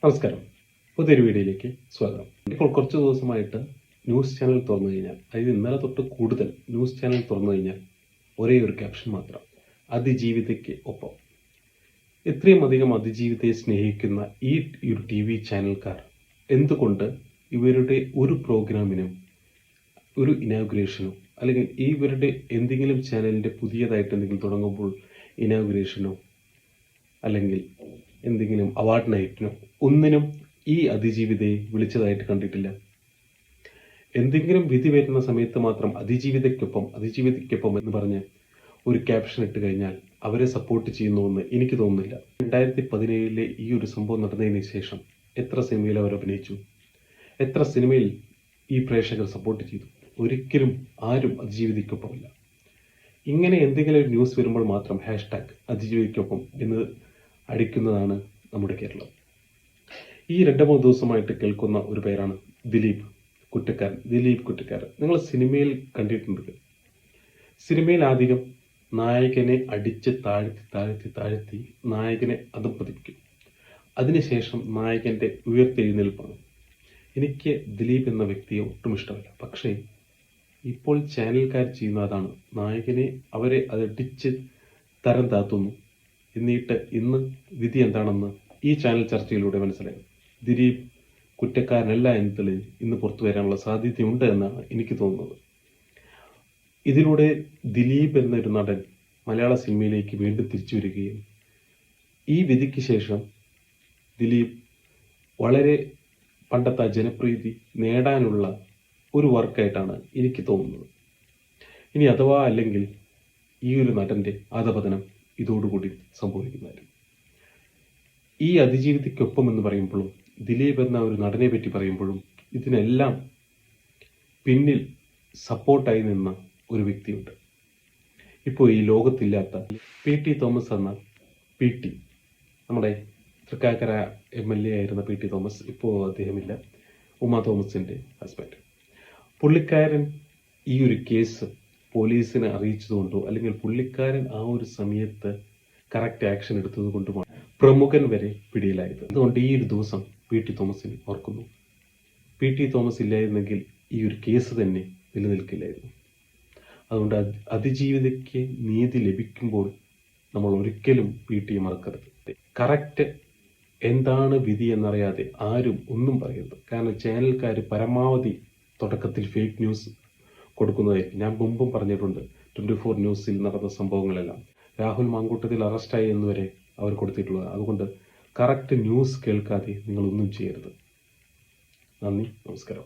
നമസ്കാരം. പുതിയൊരു വീഡിയോയിലേക്ക് സ്വാഗതം. ഇപ്പോൾ കുറച്ച് ദിവസമായിട്ട് ന്യൂസ് ചാനൽ തുറന്നു കഴിഞ്ഞാൽ, അതായത് ഇന്നലെ തൊട്ട് കൂടുതൽ ന്യൂസ് ചാനൽ തുറന്നു കഴിഞ്ഞാൽ ഒരേ ഒരു ക്യാപ്ഷൻ മാത്രം: അതിജീവിതയ്ക്ക് ഒപ്പം. ഇത്രയും അധികം അതിജീവിതയെ സ്നേഹിക്കുന്ന ഈ ഒരു ടി വി ചാനൽക്കാർ എന്തുകൊണ്ട് ഇവരുടെ ഒരു പ്രോഗ്രാമിനും ഒരു ഇനാഗുറേഷനോ അല്ലെങ്കിൽ ഇവരുടെ എന്തെങ്കിലും ചാനലിൻ്റെ പുതിയതായിട്ട് എന്തെങ്കിലും തുടങ്ങുമ്പോൾ ഇനാഗുറേഷനോ അല്ലെങ്കിൽ എന്തെങ്കിലും അവാർഡ് നൈറ്റിനോ ഒന്നിനും ഈ അതിജീവിതയെ വിളിച്ചതായിട്ട് കണ്ടിട്ടില്ല? എന്തെങ്കിലും വിധി വരുന്ന സമയത്ത് മാത്രം അതിജീവിതയ്ക്കൊപ്പം എന്ന് പറഞ്ഞ് ഒരു ക്യാപ്ഷൻ ഇട്ട് കഴിഞ്ഞാൽ അവരെ സപ്പോർട്ട് ചെയ്യുന്നുവെന്ന് എനിക്ക് തോന്നുന്നില്ല. 2017 ഈ ഒരു സംഭവം നടന്നതിന് ശേഷം എത്ര സിനിമയിൽ അവർ അഭിനയിച്ചു, എത്ര സിനിമയിൽ ഈ പ്രേക്ഷകർ സപ്പോർട്ട് ചെയ്തു? ഒരിക്കലും ആരും അതിജീവിതയ്ക്കൊപ്പമില്ല. ഇങ്ങനെ എന്തെങ്കിലും ഒരു ന്യൂസ് വരുമ്പോൾ മാത്രം #അതിജീവിതയ്ക്കൊപ്പം എന്ന് അടിക്കുന്നതാണ് നമ്മുടെ കേരളം. ഈ 2-3 ദിവസമായിട്ട് കേൾക്കുന്ന ഒരു പേരാണ് ദിലീപ് കുറ്റക്കാരൻ. നിങ്ങൾ സിനിമയിൽ കണ്ടിട്ടുണ്ട്. സിനിമയിൽ ആദ്യം നായകനെ അടിച്ച് താഴ്ത്തി നായകനെ അധപ്പതിക്കും. അതിനുശേഷം നായകന്റെ ഉയർത്തെഴുന്നേൽപ്പാണ്. എനിക്ക് ദിലീപ് എന്ന വ്യക്തിയെ ഒട്ടും ഇഷ്ടമല്ല. പക്ഷേ ഇപ്പോൾ ചാനൽക്കാർ ചെയ്യുന്ന അതാണ്. നായകനെ അവരെ അതടിച്ച് തരം താത്തുന്നു. എന്നിട്ട് ഇന്ന് വിധി എന്താണെന്ന് ഈ ചാനൽ ചർച്ചയിലൂടെ മനസ്സിലായി. ദിലീപ് കുറ്റക്കാരനല്ല എന്ന് തെളിഞ്ഞ് ഇന്ന് പുറത്തു വരാനുള്ള സാധ്യതയുണ്ട് എന്നാണ് എനിക്ക് തോന്നുന്നത്. ഇതിലൂടെ ദിലീപ് എന്നൊരു നടൻ മലയാള സിനിമയിലേക്ക് വീണ്ടും തിരിച്ചു വരികയും ഈ വിധിക്ക് ശേഷം ദിലീപ് വളരെ പണ്ടത്തെ ജനപ്രീതി നേടാനുള്ള ഒരു വർക്കായിട്ടാണ് എനിക്ക് തോന്നുന്നത്. ഇനി അഥവാ അല്ലെങ്കിൽ ഈ ഒരു നടൻ്റെ അധപതനം ഇതോടുകൂടി സംഭവിക്കുന്നതായിരുന്നു. ഈ അതിജീവിതയ്ക്കൊപ്പം എന്ന് പറയുമ്പോഴും ദിലീപ് എന്ന ഒരു നടനെ പറ്റി പറയുമ്പോഴും ഇതിനെല്ലാം പിന്നിൽ സപ്പോർട്ടായി നിന്ന ഒരു വ്യക്തിയുണ്ട്. ഇപ്പോൾ ഈ ലോകത്തില്ലാത്ത PT തോമസ് എന്ന PT, നമ്മുടെ തൃക്കാക്കര MLA ആയിരുന്ന PT തോമസ്, ഇപ്പോൾ അദ്ദേഹമില്ല. ഉമാ തോമസിൻ്റെ ഹസ്ബൻഡ്. പുള്ളിക്കാരൻ ഈ ഒരു കേസ് പോലീസിനെ അറിയിച്ചതുകൊണ്ടോ അല്ലെങ്കിൽ പുള്ളിക്കാരൻ ആ ഒരു സമയത്ത് കറക്റ്റ് ആക്ഷൻ എടുത്തത് കൊണ്ടുമാണ് പ്രമുഖൻ വരെ പിടിയിലായത്. അതുകൊണ്ട് ഈ ഒരു ദിവസം PT തോമസിനെ ഓർക്കുന്നു. PT തോമസ് ഇല്ലായിരുന്നെങ്കിൽ ഈ ഒരു കേസ് തന്നെ നിലനിൽക്കില്ലായിരുന്നു. അതുകൊണ്ട് അതിജീവിതയ്ക്ക് നീതി ലഭിക്കുമ്പോൾ നമ്മൾ ഒരിക്കലും PT മറക്കരുത്. കറക്റ്റ് എന്താണ് വിധി എന്നറിയാതെ ആരും ഒന്നും പറയരുത്. കാരണം ചാനൽക്കാർ പരമാവധി തുടക്കത്തിൽ ഫേക്ക് ന്യൂസ് കൊടുക്കുന്നതായിരിക്കും. ഞാൻ മുമ്പും പറഞ്ഞിട്ടുണ്ട്, 24 ന്യൂസിൽ നടന്ന സംഭവങ്ങളെല്ലാം രാഹുൽ മാങ്കൂട്ടത്തിൽ അറസ്റ്റായി എന്നുവരെ അവർ കൊടുത്തിട്ടുള്ളത്. അതുകൊണ്ട് കറക്റ്റ് ന്യൂസ് കേൾക്കാതെ നിങ്ങളൊന്നും ചെയ്യരുത്. നന്ദി, നമസ്കാരം.